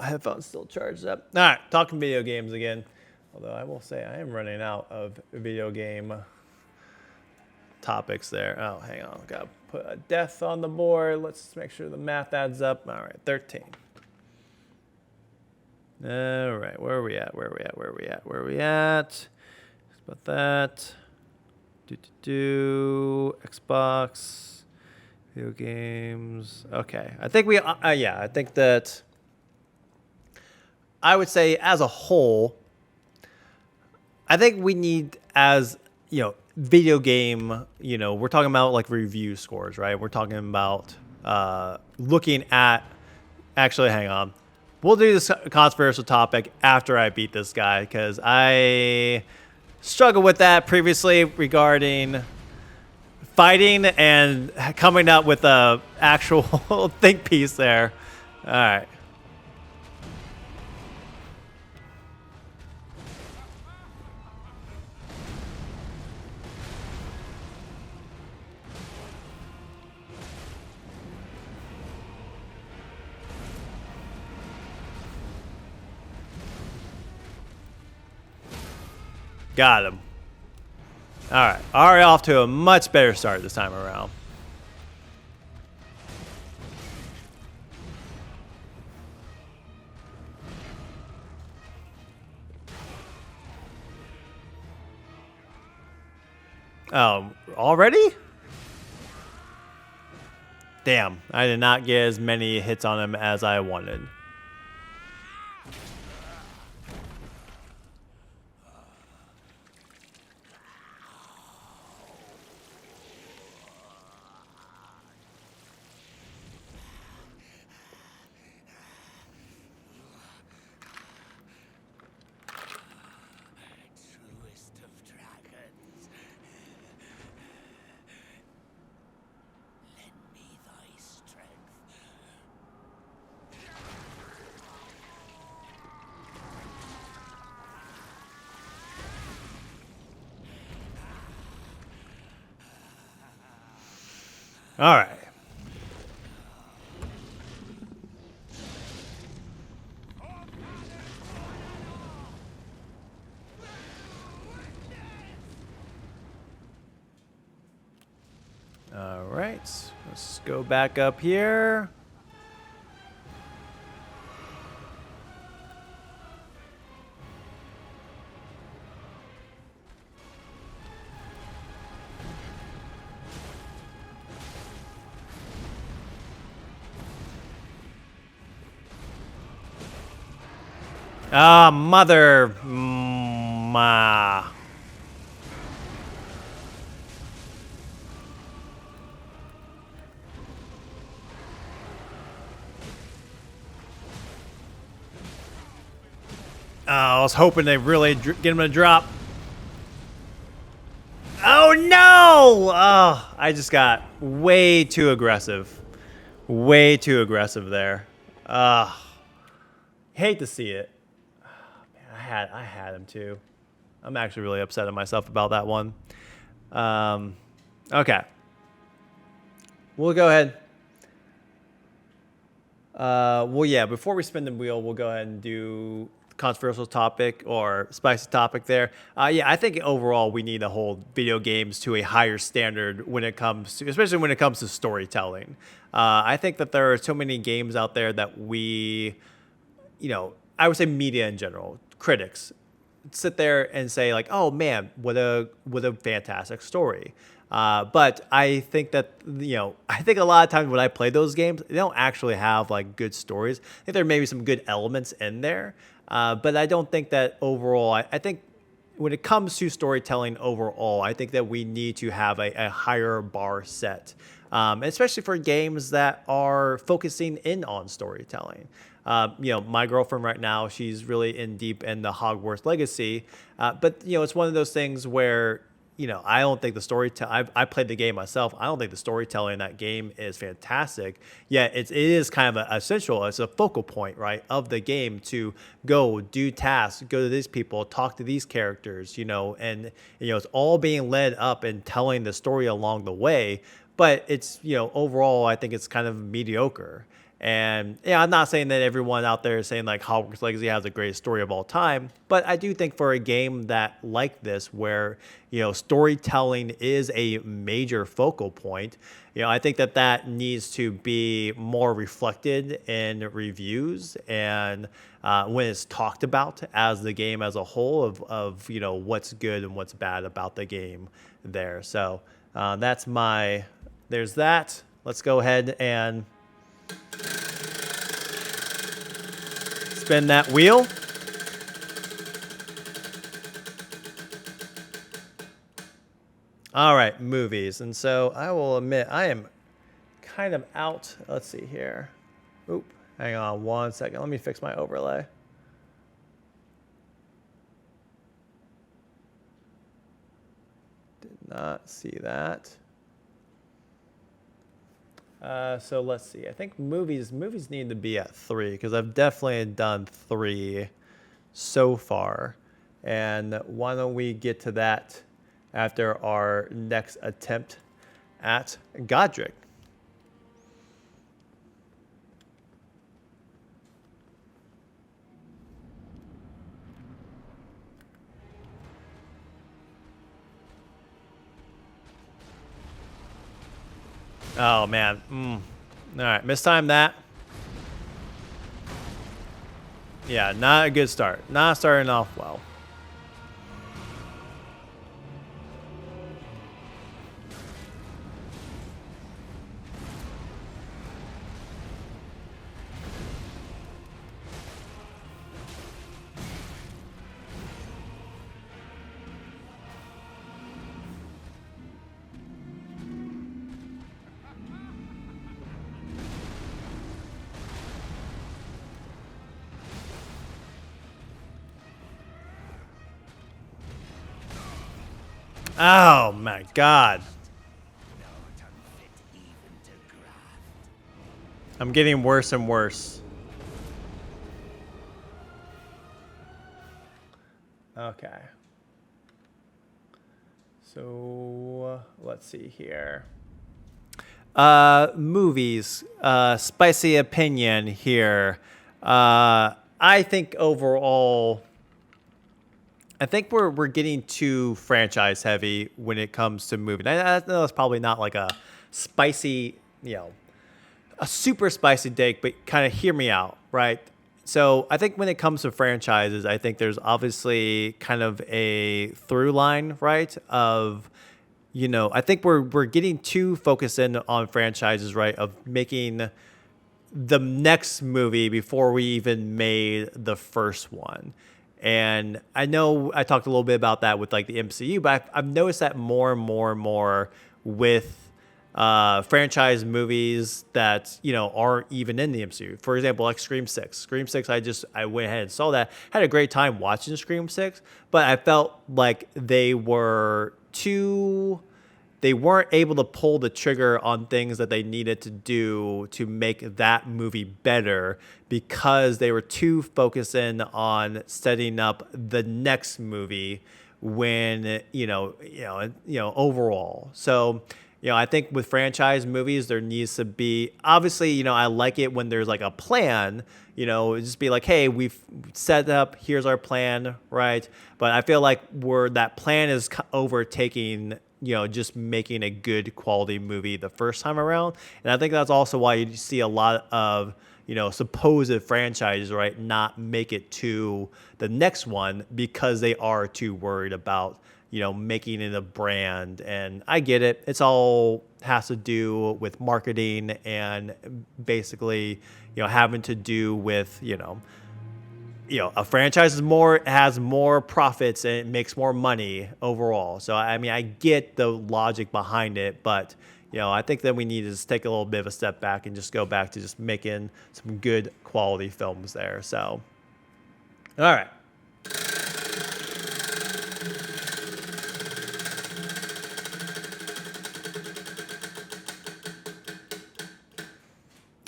headphones still charged up. All right, talking video games again. Although I will say I am running out of video game topics there. Oh, hang on. Gotta put a death on the board. Let's make sure the math adds up. All right, 13. All right, where are we at? Where are we at? About that. Xbox, video games. Okay, I think yeah, I think that I would say as a whole, I think we need as, video game, we're talking about like review scores, right? We're talking about looking at, actually, hang on. We'll do this controversial topic after I beat this guy because I struggled with that previously regarding fighting and coming up with a actual think piece there. All right. Got him. All right. Already off to a much better start this time around. Already? Damn. I did not get as many hits on him as I wanted. Truest of dragons. Lend me thy strength. All right. All right. Let's go back up here. Ah, mother. Ma. Oh, I was hoping they really get him to drop. Oh, no! Oh, I just got way too aggressive. Way too aggressive there. Hate to see it. Man, I had him too. I'm actually really upset at myself about that one. Okay. We'll go ahead. Well, yeah, before we spin the wheel, we'll go ahead and do controversial topic or spicy topic there. Yeah, I think overall we need to hold video games to a higher standard when it comes to, especially when it comes to storytelling. I think that there are so many games out there that we, I would say media in general, critics, sit there and say like, oh man, what a fantastic story. But I think that, I think a lot of times when I play those games, they don't actually have like good stories. I think there may be some good elements in there. But I don't think that overall, I think when it comes to storytelling overall, I think that we need to have a higher bar set, especially for games that are focusing in on storytelling. My girlfriend right now, she's really in deep in the Hogwarts Legacy. But, it's one of those things where, I don't think the I played the game myself. I don't think the storytelling in that game is fantastic. Yet it is kind of essential. It's a focal point, right, of the game to go do tasks, go to these people, talk to these characters, and, it's all being led up and telling the story along the way. But it's, overall, I think it's kind of mediocre. And yeah, I'm not saying that everyone out there is saying like Hogwarts Legacy has the greatest story of all time, but I do think for a game that like this, where storytelling is a major focal point, I think that that needs to be more reflected in reviews and when it's talked about as the game as a whole of what's good and what's bad about the game there. So there's that. Let's go ahead and spin that wheel. All right, movies. And so I will admit I am kind of out. Let's see here. Oop, hang on 1 second. Let me fix my overlay. Did not see that. So let's see. I think movies need to be at 3 because I've definitely done 3 so far. And why don't we get to that after our next attempt at Godrick. Oh, man. All right, mistime that. Yeah, not a good start. Not starting off well. Oh, my God. I'm getting worse and worse. Okay. So let's see here. Movies. Spicy opinion here. I think overall, I think we're getting too franchise heavy when it comes to movies. I know it's probably not like a spicy, a super spicy take, but kind of hear me out, right? So I think when it comes to franchises, I think there's obviously kind of a through line, right? Of, I think we're getting too focused in on franchises, right? Of making the next movie before we even made the first one. And I know I talked a little bit about that with like the MCU, but I've noticed that more and more and more with franchise movies that aren't even in the MCU. For example, like Scream 6. Scream 6, I went ahead and saw that. Had a great time watching Scream 6, but I felt like they weren't able to pull the trigger on things that they needed to do to make that movie better because they were too focused in on setting up the next movie when overall. So I think with franchise movies there needs to be, obviously, I like it when there's like a plan, just be like, hey, we've set up, here's our plan, right? But I feel like where that plan is overtaking just making a good quality movie the first time around. And I think that's also why you see a lot of, supposed franchises, right, not make it to the next one because they are too worried about, making it a brand. And I get it. It's all has to do with marketing and basically, having to do with, a franchise has more profits and it makes more money overall. So I mean, I get the logic behind it, but I think that we need to just take a little bit of a step back and just go back to just making some good quality films there. So, all right.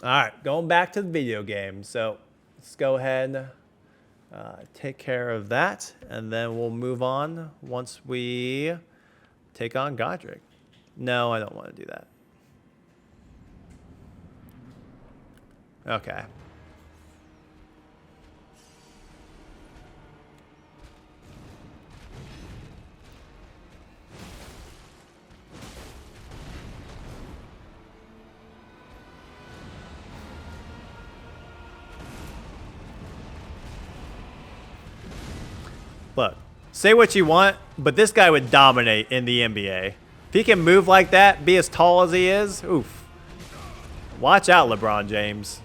All right, going back to the video game. So let's go ahead. Take care of that, and then we'll move on once we take on Godrick. No, I don't want to do that. Okay. Look, say what you want, but this guy would dominate in the NBA. If he can move like that, be as tall as he is, oof. Watch out, LeBron James.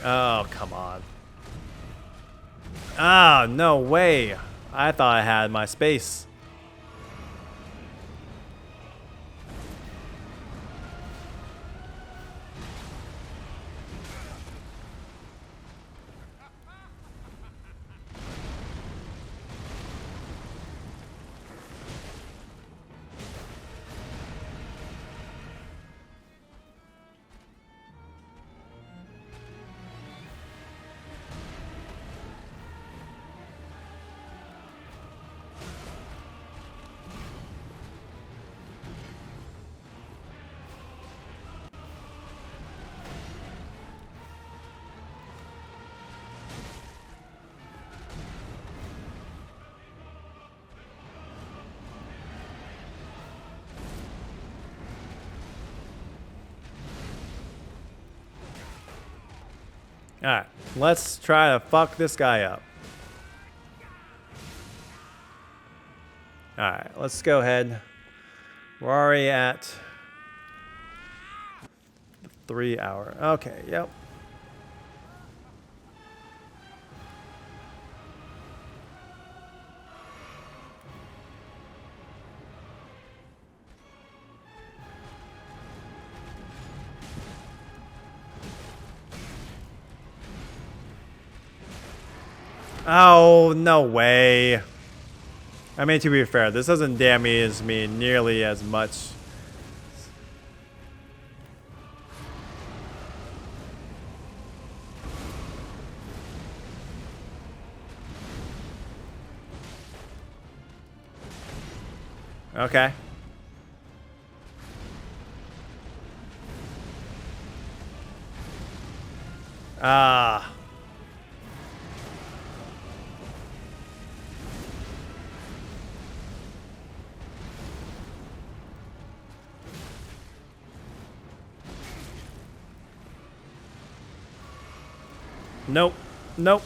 Oh, come on. Ah, no way. I thought I had my space. Alright, let's try to fuck this guy up. Alright, let's go ahead. We're already at 3 hour. Okay, yep. Oh, no way. I mean, to be fair, this doesn't damage me nearly as much. Okay. Ah. Nope. Nope.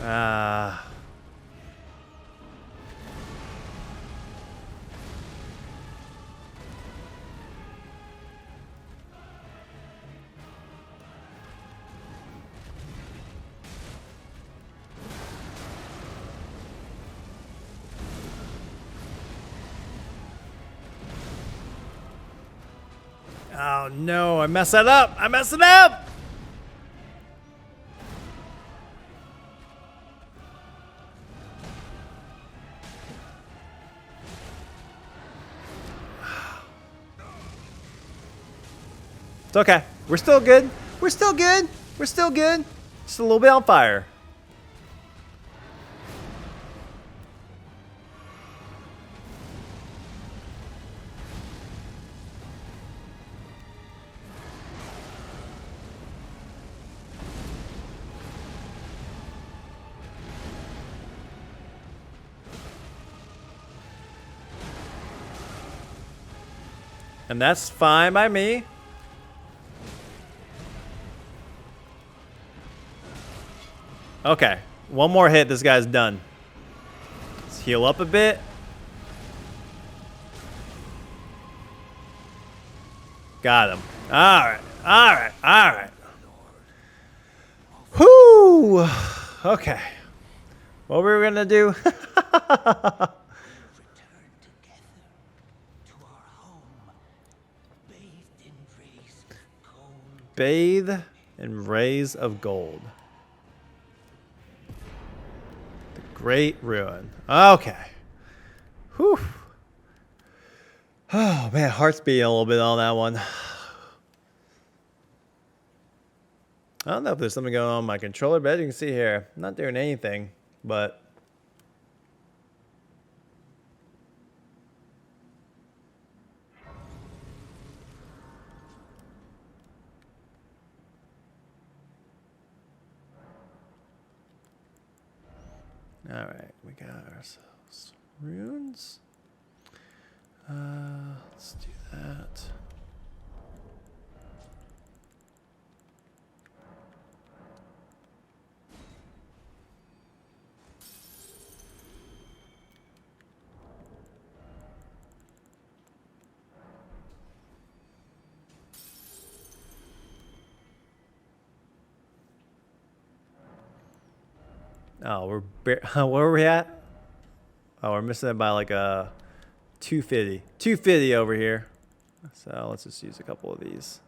Ah. Oh no, I messed that up! I messed it up! It's okay. We're still good. We're still good. We're still good. Just a little bit on fire. And that's fine by me. Okay. One more hit, this guy's done. Let's heal up a bit. Got him. Alright. Alright. Alright. Whoo! Okay. What were we gonna do? Bathe in rays of gold. The Great Ruin. Okay. Whew. Oh, man. Heart's beating a little bit on that one. I don't know if there's something going on with my controller, but as you can see here, I'm not doing anything, but... All right, we got ourselves runes. Let's do that. Oh, where were we at? Oh, we're missing it by like a 250. 250 over here. So let's just use a couple of these.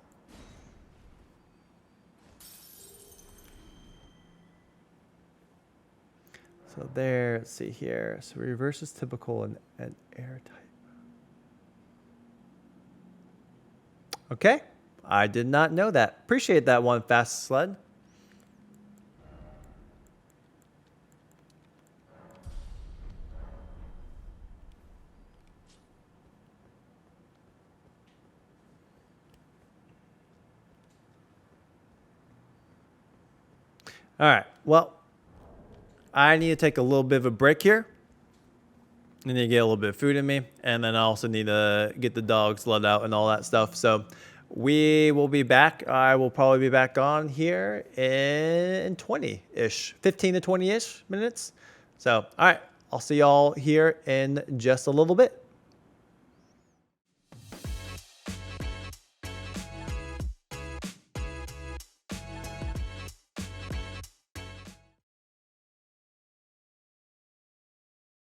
So there, let's see here. So reverse is typical and air type. Okay. I did not know that. Appreciate that one, Fast Sled. All right. Well, I need to take a little bit of a break here. I need to get a little bit of food in me. And then I also need to get the dogs let out and all that stuff. So we will be back. I will probably be back on here in 20-ish, 15 to 20-ish minutes. So, all right. I'll see y'all here in just a little bit.